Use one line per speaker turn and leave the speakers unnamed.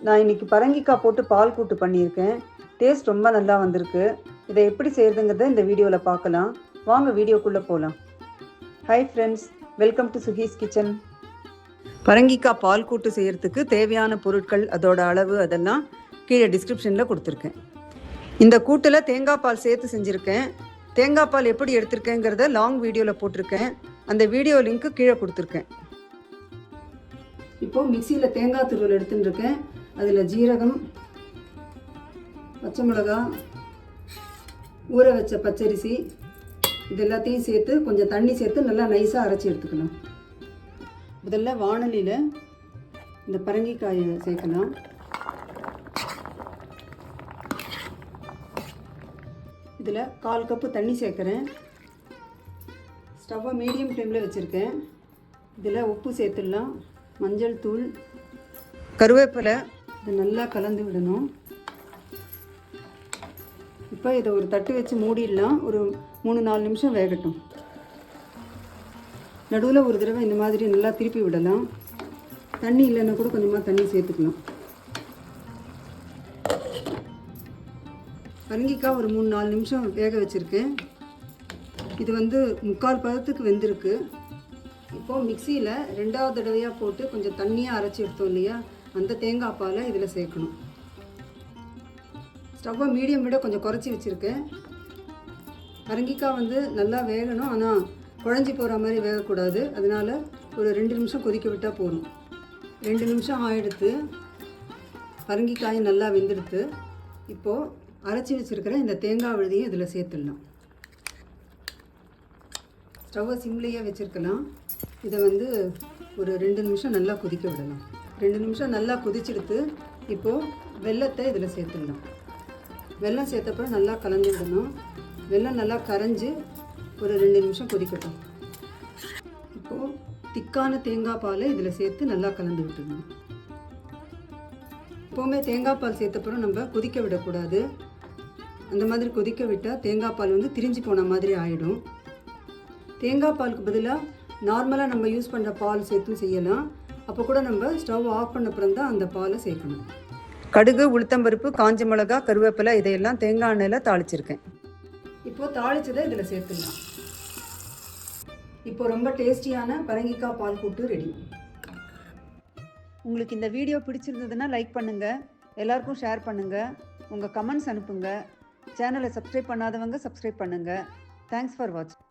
நான் இன்னைக்கு பரங்கிக்காய் போட்டு பால் கூட்டு பண்ணியிருக்கேன். டேஸ்ட் ரொம்ப நல்லா வந்திருக்கு. இதை எப்படி செய்கிறதுங்கிறத இந்த வீடியோவில் பார்க்கலாம். வாங்க வீடியோக்குள்ளே போகலாம். Hi friends, welcome to சுகீஸ் kitchen. பரங்கிக்காய் பால் கூட்டு செய்கிறதுக்கு தேவையான பொருட்கள், அதோட அளவு அதெல்லாம் கீழே டிஸ்கிரிப்ஷனில் கொடுத்துருக்கேன். இந்த கூட்டில் தேங்காய் பால் சேர்த்து செஞ்சுருக்கேன். தேங்காய் பால் எப்படி எடுத்திருக்கேங்கிறத லாங் வீடியோவில் போட்டிருக்கேன். அந்த வீடியோ லிங்க்கு கீழே கொடுத்துருக்கேன். இப்போது மிக்சியில் தேங்காய் துருவல் எடுத்துன்னு இருக்கேன். அதில் ஜீரகம், பச்சை மிளகா, ஊற வச்ச பச்சரிசி இது எல்லாத்தையும் சேர்த்து கொஞ்சம் தண்ணி சேர்த்து நல்லா நைஸாக அரைச்சி எடுத்துக்கலாம். முதல்ல வாணலியில் இந்த பரங்கிக்காயை சேர்க்கலாம். இதில் 1/4 கப்பு தண்ணி சேர்க்குறேன். ஸ்டவ்வை மீடியம் ஃப்ளேமில் வச்சுருக்கேன். இதில் உப்பு சேர்த்துடலாம், மஞ்சள் தூள், கருவேப்பிலை, இதை நல்லா கலந்து விடணும். இப்போ இதை ஒரு தட்டு வச்சு மூடிடலாம். ஒரு 3-4 நிமிஷம் வேகட்டும். நடுவில் ஒரு தடவை இந்த மாதிரி நல்லா திருப்பி விடலாம். தண்ணி இல்லைன்னா கூட கொஞ்சமாக தண்ணி சேர்த்துக்கலாம். பரங்கிக்காய் ஒரு 3-4 நிமிஷம் வேக வச்சுருக்கேன். இது 3/4 பதத்துக்கு வெந்திருக்கு. இப்போது மிக்சியில் 2வது தடவையாக போட்டு கொஞ்சம் தண்ணியாக அரைச்சி எடுத்தோம் இல்லையா, அந்த தேங்காய் பாலை இதில் சேர்க்கணும். ஸ்டவ்வை மீடியம் விட கொஞ்சம் குறைச்சி வச்சுருக்கேன். பரங்கிக்காய் நல்லா வேகணும், ஆனால் குழஞ்சி போகிற மாதிரி வேகக்கூடாது. அதனால் ஒரு 2 நிமிஷம் கொதிக்க விட்டால் போதும். 2 நிமிஷம் ஆகிடுத்து. பரங்கிக்காய் நல்லா வெந்தெடுத்து இப்போது அரைச்சி வச்சுருக்கிற இந்த தேங்காய் விழுதியும் இதில் சேர்த்துடலாம். ஸ்டவ்வை சிம்லேயே வச்சுருக்கலாம். இதை ஒரு 2 நிமிஷம் நல்லா கொதிக்க விடலாம். 2 நிமிஷம் நல்லா கொதிச்செடுத்து இப்போது வெல்லத்தை இதில் சேர்த்துடலாம். வெல்லம் சேர்த்தப்பறம் நல்லா கலந்து விடணும். வெல்லம் நல்லா கரைஞ்சி ஒரு 2 நிமிஷம் கொதிக்கட்டும். இப்போது திக்கான தேங்காய் பாலை இதில் சேர்த்து நல்லா கலந்து விட்டுடணும். எப்போவுமே தேங்காய் பால் சேர்த்தப்பறம் நம்ம கொதிக்க விடக்கூடாது. அந்த மாதிரி கொதிக்க விட்டால் தேங்காய் பால் திரிஞ்சு போன மாதிரி ஆகிடும். தேங்காய் பாலுக்கு பதிலாக நார்மலாக நம்ம யூஸ் பண்ணுற பால் சேர்த்தும் செய்யலாம். அப்போ கூட நம்ம ஸ்டவ் ஆஃப் பண்ண அப்புறம் தான் அந்த பாலை சேர்க்கணும். கடுகு, உளுத்தம்பருப்பு, காஞ்ச மிளகா, கருவேப்பிலை இதையெல்லாம் தேங்காய் எண்ணெயில் தாளிச்சிருக்கேன். இப்போது தாளிச்சதை இதில் சேர்த்துடலாம். இப்போ ரொம்ப டேஸ்டியான பரங்கிக்காய் பால் கூட்டு ரெடி. உங்களுக்கு இந்த வீடியோ பிடிச்சிருந்ததுன்னா லைக் பண்ணுங்கள், எல்லாருக்கும் ஷேர் பண்ணுங்கள், உங்கள் கமெண்ட்ஸ் அனுப்புங்க. சேனலை சப்ஸ்கிரைப் பண்ணாதவங்க சப்ஸ்கிரைப் பண்ணுங்கள். தேங்க்ஸ் ஃபார் வாட்சிங்.